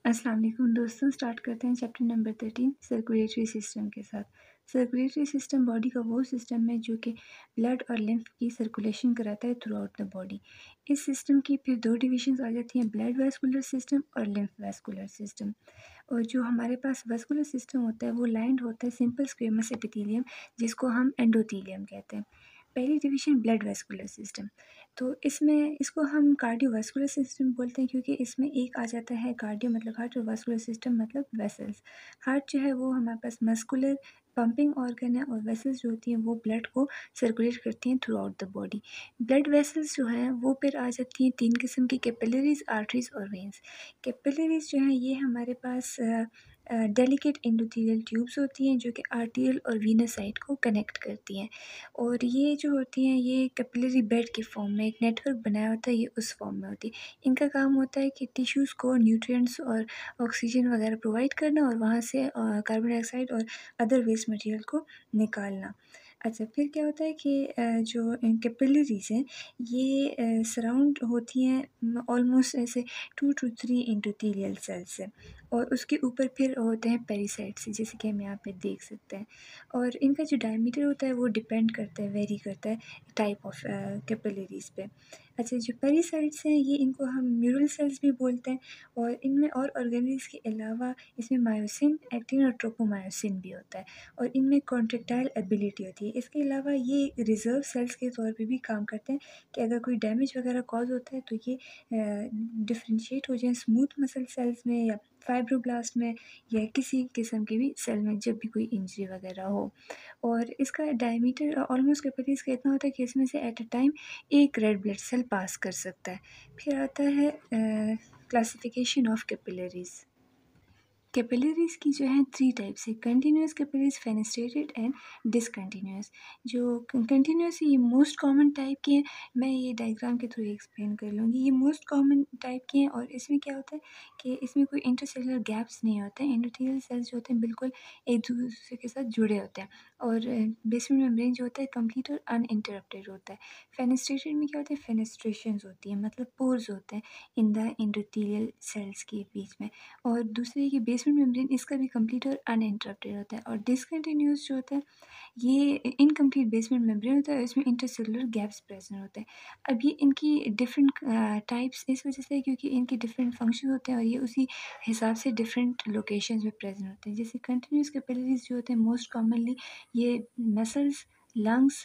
अस्सलाम वालेकुम दोस्तों, स्टार्ट करते हैं चैप्टर नंबर 13 सर्कुलेटरी सिस्टम के साथ। सर्कुलेटरी सिस्टम बॉडी का वो सिस्टम है जो कि ब्लड और लिम्फ की सर्कुलेशन कराता है थ्रू आउट द बॉडी। इस सिस्टम की फिर दो डिविजन्स आ जाती हैं, ब्लड वेस्कुलर सिस्टम और लिम्फ वेस्कुलर सिस्टम। और जो हमारे पास वेस्कुलर सिस्टम होता है वो लाइंड होता है सिंपल स्क्वेमस एपिथेलियम, जिसको हम एंडोथेलियम कहते हैं। पहली डिवीजन ब्लड वेस्कुलर सिस्टम, तो इसमें इसको हम कार्डियोवास्कुलर सिस्टम बोलते हैं क्योंकि इसमें एक आ जाता है कार्डियो मतलब हार्ट और वास्कुलर सिस्टम मतलब वेसल्स। हार्ट जो है वो हमारे पास मस्कुलर पंपिंग ऑर्गन है और वेसल्स जो होती हैं वो ब्लड को सर्कुलेट करती हैं through out the body. Blood vessels जो हैं वो फिर आ जाती हैं तीन किस्म की, कैपिलरीज, आर्टरीज और वेन्स। कैपिलरीज जो हैं ये हमारे पास डेलिकेट एंडोथेलियल ट्यूब्स होती हैं जो कि आर्टेरियल और वीनस साइड को कनेक्ट करती हैं। और ये जो होती हैं ये कैपिलरी बेड के फॉर्म में एक नेटवर्क बनाया होता है, ये उस फॉर्म में होती है। इनका काम होता है कि टिश्यूज़ को न्यूट्रिएंट्स और ऑक्सीजन वगैरह प्रोवाइड करना और वहाँ से कार्बन डाइऑक्साइड और अदर वेस्ट मटेरियल को निकालना। अच्छा, फिर क्या होता है कि जो कैपिलरीज़ हैं ये सराउंड होती हैं ऑलमोस्ट ऐसे 2 to 3 एंडोथेलियल सेल्स से, और उसके ऊपर फिर होते हैं पेरिसाइट्स, जैसे कि हम यहाँ पे देख सकते हैं। और इनका जो डायमीटर होता है वो डिपेंड करता है, वेरी करता है टाइप ऑफ कैपिलरीज़ पे। अच्छा, जो पेरिसाइट्स हैं ये इनको हम म्यूरल सेल्स भी बोलते हैं, और इनमें और ऑर्गेनेल्स के अलावा इसमें मायोसिन, एक्टिन और ट्रोपोमायोसिन भी होता है, और इनमें कॉन्ट्रेक्टाइल एबिलिटी होती है। इसके अलावा ये रिज़र्व सेल्स के तौर पे भी काम करते हैं कि अगर कोई डैमेज वगैरह कॉज़ होता है तो ये डिफरेंशिएट हो जाएँ स्मूथ मसल सेल्स में या फाइब्रोब्लास्ट में या किसी किस्म के भी सेल में जब भी कोई इंजरी वगैरह हो। और इसका डायमीटर ऑलमोस्ट कैपिलरीज़ का इतना होता है कि इसमें से एट अ टाइम एक रेड ब्लड सेल पास कर सकता है। फिर आता है क्लासिफिकेशन ऑफ कैपिलरीज़। कैपिलरीज़ की जो है 3 टाइप्स है, continuous capillaries, fenestrated and discontinuous. जो कंटीन्यूअस है ये मोस्ट कॉमन टाइप की हैं, मैं ये डायग्राम के थ्रू एक्सप्लेन कर लूँगी। ये मोस्ट कॉमन टाइप की हैं और इसमें क्या होता है कि इसमें कोई इंटरसेलुलर गैप्स नहीं होते हैं। एंडोथेलियल सेल्स जो होते हैं बिल्कुल एक दूसरे के साथ जुड़े होते हैं, और बेसमेंट मेम्ब्रेन जो होता है कंप्लीट और अनइंटरप्टेड होता है। फेनेस्ट्रेटेड में क्या होता है, फेनेस्ट्रेशंस होती हैं मतलब पोर्स होते हैं इन द एंडोथेलियल सेल्स के बीच में। और दूसरे ये बेसमेंट मेम्ब्रेन इसका भी कंप्लीट और अनइंटरप्टेड होता है। और डिसकंटिन्यूअस जो होता है ये इनकम्प्लीट बेसमेंट मेम्ब्रेन होता है, इसमें इंटरसेलुलर गैप्स प्रेजेंट होते हैं। अब ये इनकी डिफरेंट टाइप्स इस वजह से है क्योंकि इनके डिफरेंट फंक्शन होते हैं और ये उसी हिसाब से डिफरेंट लोकेशंस में प्रेजेंट होते हैं। जैसे कंटिन्यूअस कैपिलरीज जो होते हैं मोस्ट कॉमनली ये मसल्स, लंग्स,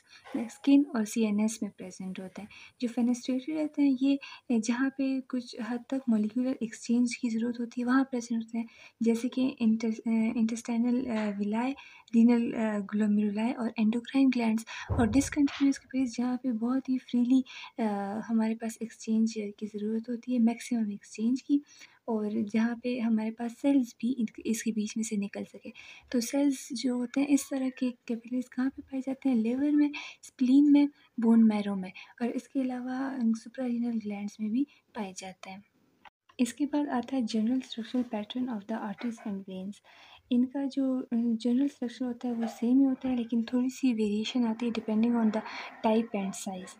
स्किन और सीएनएस में प्रेजेंट होते हैं। जो फेनेस्ट्रेटेड रहते हैं ये जहाँ पे कुछ हद तक मॉलिक्यूलर एक्सचेंज की ज़रूरत होती है वहाँ प्रेजेंट होते हैं, जैसे कि इंटेस्टाइनल विलाय, रीनल ग्लोमेरुलाई और एंडोक्राइन ग्लैंड्स। और डिसकंटिन्यूअस कैपिलरीज जहाँ पे बहुत ही फ्रीली हमारे पास एक्सचेंज की ज़रूरत होती है, मैक्सिमम एक्सचेंज की, और जहाँ पे हमारे पास सेल्स भी इसके बीच में से निकल सके। तो सेल्स जो होते हैं इस तरह के कैपिलरीज कहाँ पे पाए जाते हैं, लिवर में, स्प्लीन में, बोन मैरो में, और इसके अलावा सुप्रारीनल ग्लैंड्स में भी पाए जाते हैं। इसके बाद आता है general structural pattern of the arteries and veins. इनका जो जनरल स्ट्रक्चर होता है वो सेम ही होता है, लेकिन थोड़ी सी वेरिएशन आती है depending on the type and size.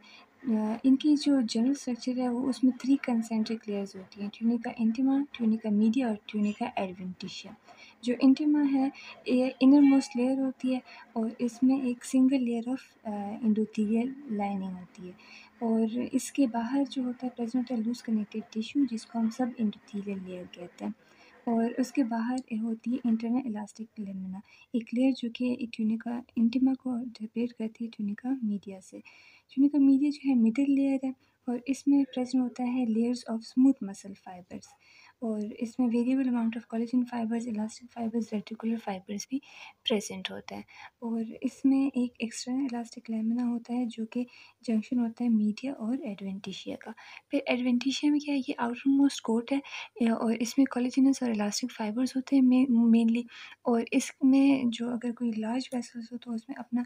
इनकी जो जनरल स्ट्रक्चर है वो उसमें 3 कंसेंट्रिक लेयर्स होती हैं, ट्यूनिका इंटिमा, ट्यूनिका मीडिया और ट्यूनिका एडवेंटिशिया। जो इंटिमा है ये इनर मोस्ट लेयर होती है, और इसमें एक single layer of endothelial lining होती है, और इसके बाहर जो होता है प्रेजेंट होता है लूज कनेक्टिव टिश्यू, जिसको हम सब एंडोथेलियल लेयर कहते हैं। और उसके बाहर होती है इंटरनल इलास्टिक लेमिना, एक लेयर जो कि ट्यूनिका इंटिमा को सेपरेट करती है ट्यूनिका मीडिया से। ट्यूनिका मीडिया जो है मिडिल लेयर है, और इसमें प्रेजेंट होता है layers of smooth muscle fibres, और इसमें variable amount of collagen fibres, elastic fibres, reticular fibres भी प्रेजेंट होता है। और इसमें एक एक्सटर्नल इलास्टिक लेमिना होता है जो कि जंक्शन होता है मीडिया और एडवेंटिशिया का। फिर एडवेंटिशिया में क्या है, ये आउटर मोस्ट कोट है और इसमें कोलेजिनस और इलास्टिक फाइबर्स होते हैं मेनली। और इसमें जो अगर कोई लार्ज वेसल्स हो तो उसमें अपना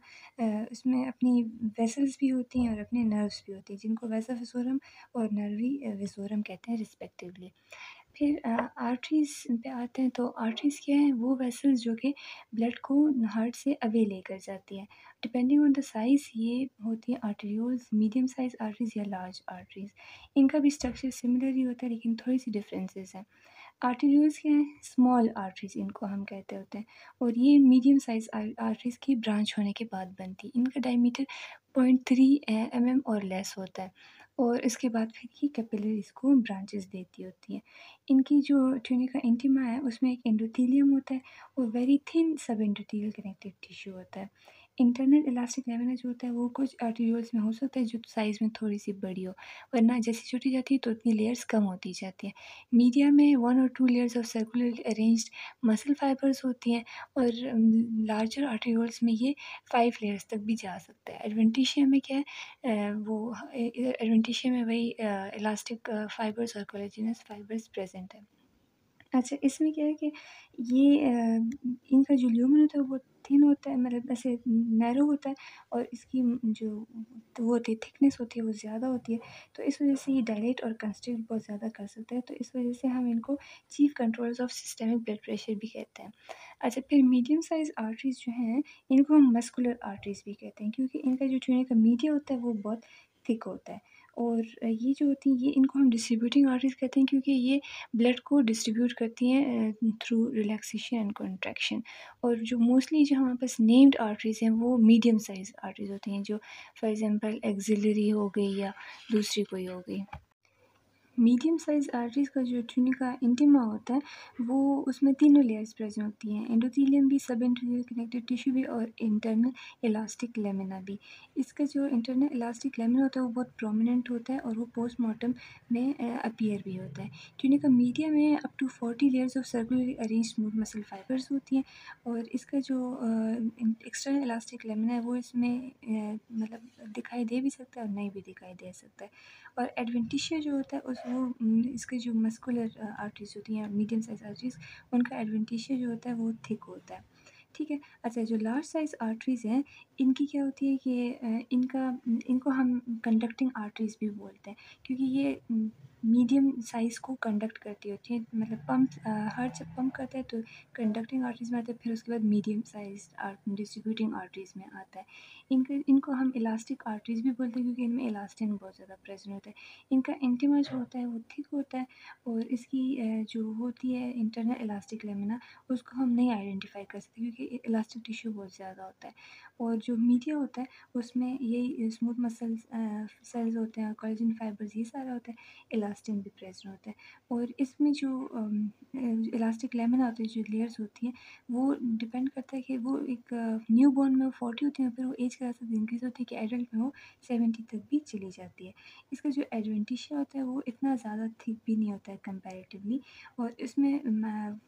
इसमें अपनी वेसल्स भी होती हैं और अपने नर्व्स भी होती हैं, जिनको वेसा विसोरम और नर्वी विसोरम कहते हैं रिस्पेक्टिवली। फिर आर्टरीज़ पे आते हैं, तो आर्टरीज़ क्या है, वो वेसल्स जो कि ब्लड को हार्ट से अवे लेकर जाती हैं। डिपेंडिंग ऑन द साइज़ ये होती हैं आर्टेरियोल्स, मीडियम साइज़ आर्टरीज़ या लार्ज आर्टरीज़। इनका भी स्ट्रक्चर सिमिलर ही होता है, लेकिन थोड़ी-सी डिफरेंसेस हैं। आर्टेरियोल्स क्या हैं? स्मॉल आर्टरीज़ इनको हम कहते होते हैं, और ये मीडियम साइज़ आर्टरीज़ की ब्रांच होने के बाद बनती है। इनका डायमीटर 0.3 mm और लेस होता है, और इसके बाद फिर ये कैपिलरीज़ को ब्रांचेज़ देती होती हैं। इनकी जो ट्यूनिका इंटिमा है, उसमें एक एंडोथेलियम होता है और वेरी थिन सब एंडोथेलियल कनेक्टिव टिश्यू होता है। इंटरनल इलास्टिक लैमिना जो होता है, वो कुछ आर्टेरियोल्स में हो सकता है जो साइज़ में थोड़ी-सी बड़ी हो, वरना जैसे छोटी जाती है तो उतनी लेयर्स कम होती जाती हैं। मीडिया में 1 और 2 layers of circularly arranged muscle fibres होती हैं, और लार्जर आर्टेरियोल्स में ये 5 लेयर्स तक भी जा सकता है। एडवेंटिशिया में क्या है, एडवेंटिशिया में वही इलास्टिक फाइबर्स और कोलेजिनस फाइबर्स प्रेजेंट है। अच्छा, इसमें क्या है कि ये इनका जो ल्यूमेन होता है वो थिन होता है, मतलब ऐसे नैरो होता है, और इसकी जो तो वो होती है थिकनेस होती है वो ज़्यादा होती है, तो इस वज़ह से ये डायलेट और कंस्ट्रिक्ट बहुत ज़्यादा कर सकता है, तो इस वज़ह से हम इनको chief controllers of systemic blood pressure भी कहते हैं। अच्छा, फिर मीडियम साइज़ आर्टरीज़ जो हैं, इनको हम मस्कुलर आर्टरीज़ भी कहते हैं, क्योंकि इनका जो ट्यूनिक का मीडिया होता है वो बहुत थिक होता है, और ये जो होती हैं ये इनको हम डिस्ट्रीब्यूटिंग आर्टरीज़ कहते हैं, क्योंकि ये ब्लड को डिस्ट्रीब्यूट करती हैं थ्रू रिलैक्सेशन एंड कॉन्ट्रैक्शन। और जो मोस्टली जो हमारे पास नेम्ड आर्टरीज़ हैं वो मीडियम साइज़ आर्टरीज़ होती हैं, जो फॉर एग्ज़ाम्पल एक्सिलरी हो गई या दूसरी कोई हो गई। मीडियम साइज़ आर्टरीज़ का जो ट्यूनिका इंटिमा होता है, वो उसमें तीनों लेयर्स प्रेज़ेंट होती हैं, एंडोथेलियम भी, सब एंडोथेलियल कनेक्टिव टिश्यू भी, और इंटरनल इलास्टिक लैमिना भी। इसका जो इंटरनल इलास्टिक लैमिना होता है वो बहुत प्रोमिनेंट होता है, और वो पोस्टमॉर्टम में अपीयर भी होता है। ट्यूनिका मीडिया में up to 40 layers of circularly arranged smooth muscle fibres होती हैं, और इसका जो एक्सटर्नल इलास्टिक लैमिना है वो इसमें मतलब दिखाई दे भी सकता है और नहीं भी दिखाई दे सकता है। और एडवेंटिशिया जो होता है उस वो इसके जो मस्कुलर आर्टरीज़ होती हैं, मीडियम साइज़ आर्टरीज़, उनका एडवेंटिशिया जो होता है वो थिक होता है। ठीक है? अच्छा, जो लार्ज साइज़ आर्टरीज़ हैं, इनकी क्या होती है कि इनको हम कंडक्टिंग आर्टरीज़ भी बोलते हैं, क्योंकि ये मीडियम साइज़ को कंडक्ट करती होती हैं, मतलब हार्ट जब पंप करता है तो कंडक्टिंग आर्टरीज़ में आता है, फिर उसके बाद मीडियम साइज़ डिस्ट्रीब्यूटिंग आर्टरीज़ में आता है। इनको हम इलास्टिक आर्टरीज़ भी बोलते हैं, क्योंकि इनमें इलास्टिन बहुत ज़्यादा प्रेज़ेंट होता है। इनका इंटिमा जो होता है वो थिक होता है, और इसकी जो होती है इंटरनल इलास्टिक लैमिना, उसको हम नहीं आइडेंटिफ़ाई कर सकते, क्योंकि इलास्टिक टिश्यू बहुत ज़्यादा होता है। और जो मीडिया होता है उसमें यही स्मूथ मसल्स सेल्स होते हैं, कोलेजन फाइबर्स, ये सारा होता है, इलास्टिन भी प्रेज़ेंट होता है। और इसमें जो इलास्टिक लैमिना होती है, जो लेयर्स होती हैं, वो डिपेंड करता है कि वो एक न्यूबॉर्न में वो 40 होती है, फिर वो एज के साथ साथ इंक्रीज़ होती है कि एडल्ट में वो 70 तक भी चली जाती है। इसका जो एडवेंटिशिया होता है वो इतना ज़्यादा थिक भी नहीं होता है कंपैरेटिवली, और इसमें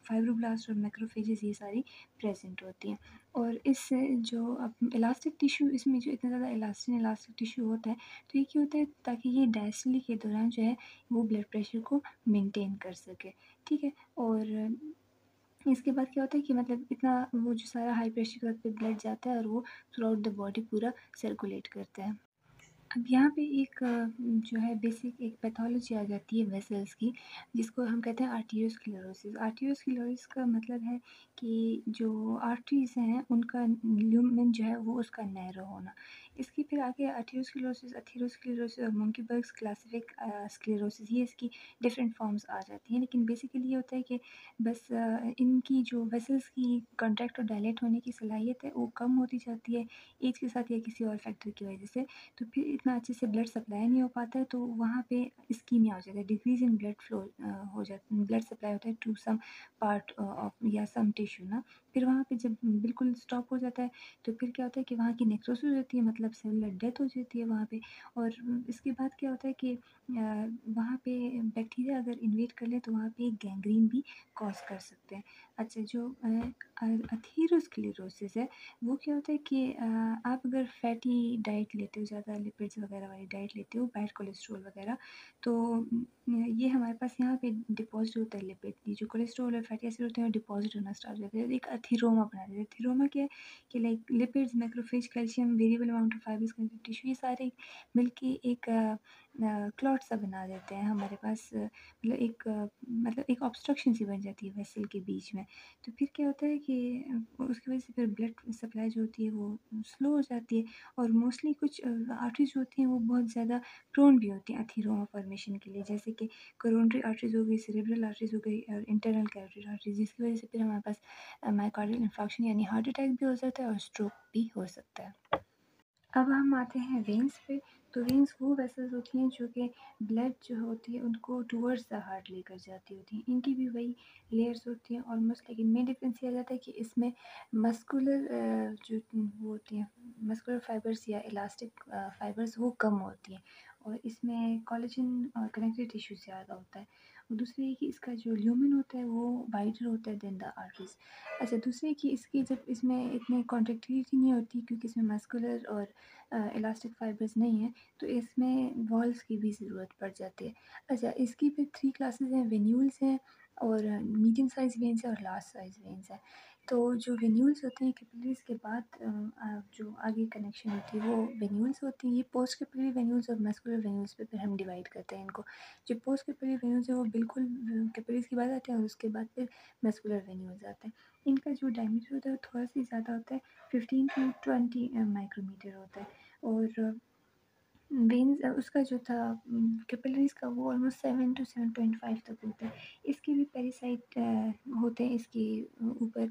फाइब्रोब्लास्ट और मैक्रोफेजेस ये सारी प्रेजेंट होती हैं। और इस जो इलास्टिक टिश्यू, इसमें जो इतना ज़्यादा इलास्टिक टिश्यू होता है, तो ये क्यों होता है, ताकि ये डायस्टोली के दौरान जो है वो ब्लड प्रेशर को मेंटेन कर सके। ठीक है? और इसके बाद क्या होता है कि मतलब इतना वो जो सारा हाई प्रेशर पे ब्लड जाता है, और वो थ्रू आउट द बॉडी पूरा सर्कुलेट करता है। अब यहाँ पे एक जो है बेसिक एक पैथोलॉजी आ जाती है वेसल्स की, जिसको हम कहते हैं आर्टेरियोस्क्लेरोसिस। आर्टेरियोस्क्लेरोसिस का मतलब है कि जो आर्टरीज़ हैं उनका ल्यूमेन जो है वो उसका नैरो होना। इसकी फिर आगे आर्टेरियोस्क्लेरोसिस, एथेरोस्क्लेरोसिस और मंकी बर्ग्स क्लासिफिक स्क्लेरोसिस, ये इसकी डिफरेंट फॉर्म्स आ जाती हैं, लेकिन बेसिकली ये होता है कि बस इनकी जो वेसल्स की कॉन्ट्रैक्ट और डायलेट होने की सलाहियत है वो कम होती जाती है एज के साथ, या किसी और फैक्टर की वजह से। तो फिर इतना अच्छे से ब्लड सप्लाई नहीं हो पाता है, तो वहाँ पे इस्कीमिया हो जाता है, डिक्रीज़ इन ब्लड फ्लो हो जाता है, ब्लड सप्लाई होता है टू सम पार्ट ऑफ या सम टिश्यू ना। फिर वहाँ पे जब बिल्कुल स्टॉप हो जाता है, तो फिर क्या होता है कि वहाँ की नेक्रोसिस हो जाती है, मतलब सेलुलर डेथ हो जाती है वहाँ पे। और इसके बाद क्या होता है कि वहाँ पे बैक्टीरिया अगर इन्वेट कर ले, तो वहाँ पे गैंग्रीन भी कॉज कर सकते हैं। अच्छा, जो अथीरोस्क्लेरोसिस है, वो क्या होता है कि आप अगर फैटी डाइट लेते हो, ज़्यादा लिपिड्स वगैरह वाली डाइट लेते हो, बैड कोलेस्ट्रॉल वगैरह, तो ये हमारे पास यहाँ पे डिपॉज़िट होता है लिपिड, ये जो कोलेस्ट्रॉल और फैटी एसिड होते हैं वो डिपॉज़िट होना स्टार्ट हो जाता है, एक अथीरोमा बना देता है। अथीरोमा क्या है कि like lipids, macrophage, calcium, variable amount to fibrous connective tissue, ये सारे मिलके एक क्लॉट सा बना देते हैं हमारे पास, मतलब एक ऑब्स्ट्रक्शन सी बन जाती है वेसल के बीच में। तो फिर क्या होता है कि उसकी वजह से फिर ब्लड सप्लाई जो होती है वो स्लो हो जाती है, और मोस्टली कुछ आर्टरीज जो होती हैं वो बहुत ज़्यादा प्रोन भी होती हैं अथीरोमा फॉर्मेशन के लिए, जैसे कि कोरोनरी आर्टरीज हो गई, सेरेब्रल आर्टरीज हो गई और इंटरनल कैरोटिड आर्टरीज, जिसकी वजह से फिर हमारे पास मायोकार्डियल इंफार्क्शन यानी हार्ट अटैक भी हो सकता है और स्ट्रोक भी हो सकता है। अब हम आते हैं वेन्स पे। तो वेन्स वो वेसल्स होती हैं जो कि ब्लड जो होती है उनको टुवर्ड्स द हार्ट लेकर जाती होती हैं। इनकी भी वही लेयर्स होती हैं ऑलमोस्ट, लेकिन में डिफरेंस ये आ जाता है कि इसमें मस्कुलर जो वो होती हैं मस्कुलर फाइबर्स या इलास्टिक फाइबर्स वो कम होती हैं, और इसमें कोलेजन और कनेक्टिव टिश्यू ज़्यादा होता है। और दूसरी है कि इसका जो ल्यूमेन होता है वो वाइडर होता है देन द आर्टरीज। अच्छा, दूसरी कि इसकी जब इसमें इतनी कॉन्ट्रैक्टिलिटी नहीं होती क्योंकि इसमें मस्कुलर और इलास्टिक फाइबर्स नहीं है, तो इसमें वॉल्स की भी ज़रूरत पड़ जाती है। अच्छा, इसकी फिर 3 क्लासेस हैं, वेन्यूल्स हैं और मीडियम साइज़ वेन्स है और लार्ज साइज़ वेन्स है। तो जो वेन्यूल्स होते हैं कैपिलरीज़ के बाद जो आगे कनेक्शन होती है वो वेन्यूल्स होती हैं। ये पोस्ट कैपिलरी वेन्यूल्स और मस्कुलर वेन्यूल्स पे फिर हम डिवाइड करते हैं इनको। जो पोस्ट कैपिलरी वेन्यूल्स है वो बिल्कुल कैपिलरीज़ के बाद आते हैं और उसके बाद फिर मस्कुलर वेन्यूल्स आते हैं। इनका जो डायमीटर होता है वो थोड़ा-सा ज़्यादा होता है, 15 टू 20 माइक्रोमीटर होता है, और वेन्स उसका जो था कैपिलरीज़ का वो ऑलमोस्ट 7 टू 7.5 तक होता है। इसके भी पैरासाइट होते हैं इसके ऊपर,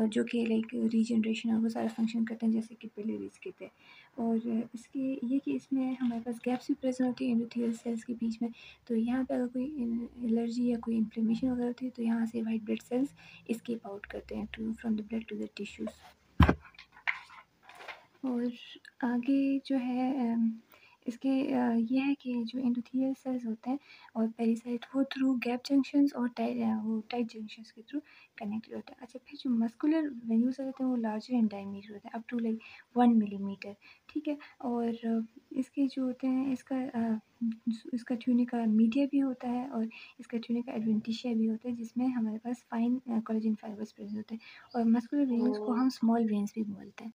जो कि लाइक रीजनरेशन और वो सारा फंक्शन करते हैं जैसे कैपिलरीज़ के थे। और इसके ये कि इसमें हमारे पास गैप्स भी प्रेज़ेंट होती है एंडोथेलियल सेल्स के बीच में। तो यहाँ पे अगर कोई एलर्जी या कोई इन्फ्लेमेशन वगैरह होती है तो यहाँ से white blood cells escape out करते हैं to from the blood to the tissues. और आगे जो है इसके ये है कि जो एंडोथेलियल सेल्स होते हैं और पेरिसाइट वो थ्रू गैप जंक्शंस और वो टाइट जंक्शंस के थ्रू कनेक्टेड होते हैं। अच्छा, फिर जो मस्कुलर वेन्यूल्स होते हैं वो लार्जर इन डायमीटर होते हैं, अप टू लाइक 1 मिलीमीटर, ठीक है। और इसके जो होते हैं इसका ट्यूनिका मीडिया भी होता है और इसका ट्यूनिका एडवेंटिशिया भी होता है, जिसमें हमारे पास फाइन कोलेजन फाइबर्स प्रेजेंट होते हैं, और मस्कुलर वेन्स को हम स्मॉल वेन्स भी बोलते हैं।